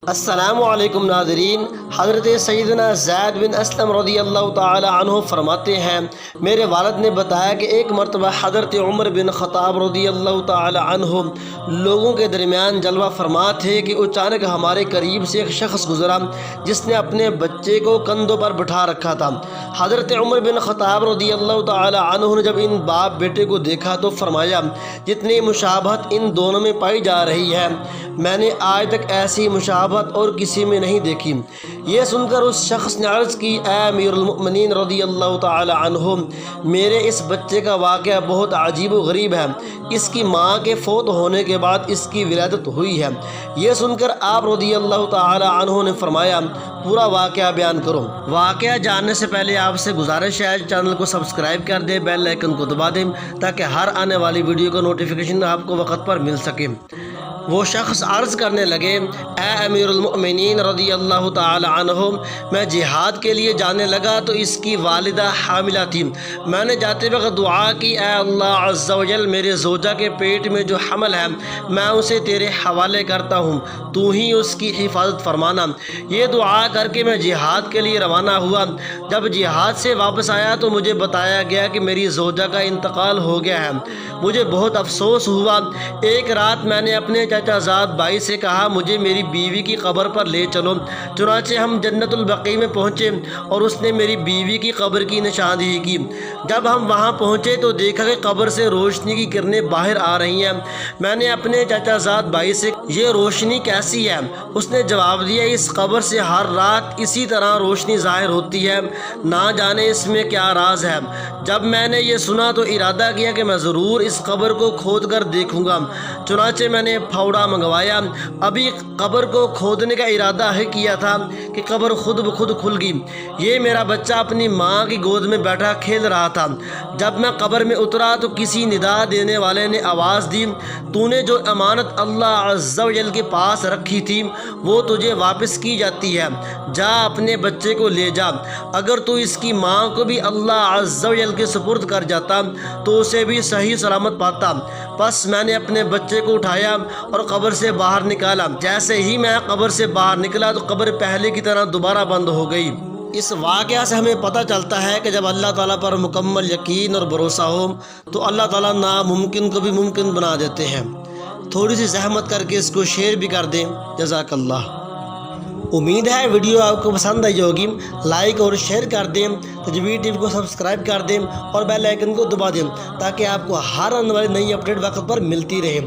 अस्सलामुअलैकुम नाज़रीन। हज़रत सैयदना ज़ैद बिन असलम रज़ी अल्लाह ताला अन्हु फरमाते हैं, मेरे वालिद ने बताया कि एक मरतबा हज़रत उमर बिन ख़त्ताब रज़ी अल्लाह ताला अन्हु लोगों के दरमियान जलवा फरमा थे कि अचानक हमारे करीब से एक शख्स गुज़रा जिसने अपने बच्चे को कंधों पर बिठा रखा था। हज़रत उमर बिन ख़त्ताब रज़ी अल्लाह ताला अन्हु ने जब इन बाप बेटे को देखा तो फरमाया, जितनी मुशाबहत इन दोनों में पाई जा रही है मैंने आज तक ऐसी मुशाबहत और किसी में नहीं देखी। ये सुनकर उस शख्स ने अर्ज़ की, ऐ अमीरुल मोमिनीन रज़ी अल्लाह ताला अन्हु, मेरे इस बच्चे का वाक़या बहुत अजीब व गरीब है। इसकी माँ के फ़ौत होने के बाद इसकी विलादत हुई है। ये सुनकर आप रज़ी अल्लाह ताला अन्हु ने फरमाया, पूरा वाक़या बयान करो। वाक़या जानने से पहले आपसे गुजारिश है चैनल को सब्सक्राइब कर दे, बेल आइकन को दबा दें ताकि हर आने वाली वीडियो का नोटिफिकेशन आपको वक्त पर मिल सके। वो शख्स अर्ज़ करने लगे, ए अमीरुल मोमिनीन रज़ी अल्लाह ताला अन्हु, मैं जिहाद के लिए जाने लगा तो इसकी वालिदा हामिला थी। मैंने जाते वक्त दुआ की, ए अल्लाह अज़्ज़ा व जल, मेरे ज़ौजा के पेट में जो हमल है मैं उसे तेरे हवाले करता हूँ, तू ही उसकी हिफाजत फरमाना। ये दुआ करके मैं जिहाद के लिए रवाना हुआ। जब जिहाद से वापस आया तो मुझे बताया गया कि मेरी ज़ौजा का इंतकाल हो गया है। मुझे बहुत अफसोस हुआ। एक रात मैंने अपने चाचाज़ाद भाई से कहा, मुझे मेरी बीवी की कब्र पर ले चलो। चुनांचे हम जन्नतुल बक़ी में पहुँचे और उसने मेरी बीवी की कब्र की निशानदेही की। जब हम वहाँ पहुँचे तो देखा कि कब्र से रोशनी की किरणें बाहर आ रही हैं। मैंने अपने चाचाज़ाद भाई से, ये रोशनी कैसी है? उसने जवाब दिया, इस कब्र से हर रात इसी तरह रोशनी ज़ाहिर होती है, ना जाने इसमें क्या राज है। जब मैंने ये सुना तो इरादा किया कि मैं ज़रूर इस कब्र को खोद कर देखूँगा। चुनांचे मैंने फावड़ा मंगवाया। अभी कब्र को खोदने का इरादा है किया था कि कब्र खुद ब खुद खुल गई। ये मेरा बच्चा अपनी माँ की गोद में बैठा खेल रहा था। जब मैं कब्र में उतरा तो किसी निदा देने वाले ने आवाज़ दी, तूने जो अमानत अल्लाह अज़्ज़ा व जल के पास रखी थी वो तुझे वापस की जाती है, जा अपने बच्चे को ले जा। अगर तू इसकी माँ को भी अल्लाह अज़्ज़ा व जल के सुपुर्द कर जाता तो उसे भी सही सलामत पाता। बस मैंने अपने बच्चे को उठाया और कब्र से बाहर निकाला। जैसे ही मैं कब्र से बाहर निकला तो कब्र पहले की तरह दोबारा बंद हो गई। इस वाक़या से हमें पता चलता है कि जब अल्लाह ताला पर मुकम्मल यकीन और भरोसा हो तो अल्लाह ताला नामुमकिन को भी मुमकिन बना देते हैं। थोड़ी सी ज़हमत करके इसको शेयर भी कर दें। जज़ाकल्लाह। उम्मीद है वीडियो आपको पसंद आई होगी। लाइक और शेयर कर दें, तजवीद टीवी को सब्सक्राइब कर दें और बेल आइकन को दबा दें ताकि आपको हर आने वाली नई अपडेट वक्त पर मिलती रहे।